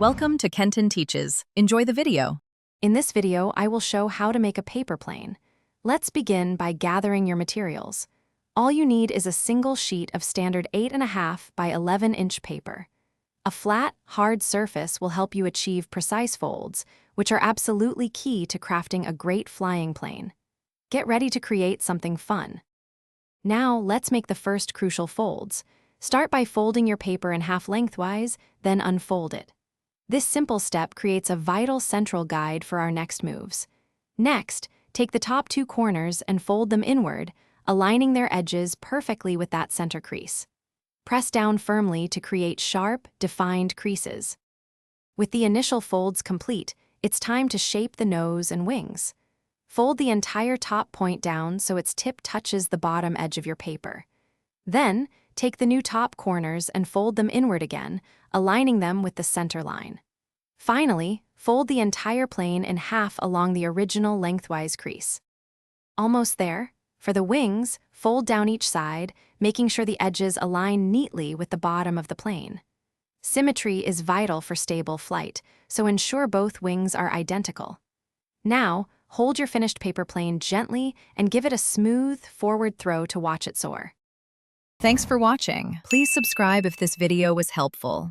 Welcome to Kenton Teaches. Enjoy the video. In this video, I will show how to make a paper plane. Let's begin by gathering your materials. All you need is a single sheet of standard 8.5 by 11-inch paper. A flat, hard surface will help you achieve precise folds, which are absolutely key to crafting a great flying plane. Get ready to create something fun. Now, let's make the first crucial folds. Start by folding your paper in half lengthwise, then unfold it. This simple step creates a vital central guide for our next moves. Next, take the top two corners and fold them inward, aligning their edges perfectly with that center crease. Press down firmly to create sharp, defined creases. With the initial folds complete, it's time to shape the nose and wings. Fold the entire top point down so its tip touches the bottom edge of your paper. Then, take the new top corners and fold them inward again, aligning them with the center line. Finally, fold the entire plane in half along the original lengthwise crease. Almost there. For the wings, fold down each side, making sure the edges align neatly with the bottom of the plane. Symmetry is vital for stable flight, so ensure both wings are identical. Now, hold your finished paper plane gently and give it a smooth, forward throw to watch it soar. Thanks for watching. Please subscribe if this video was helpful.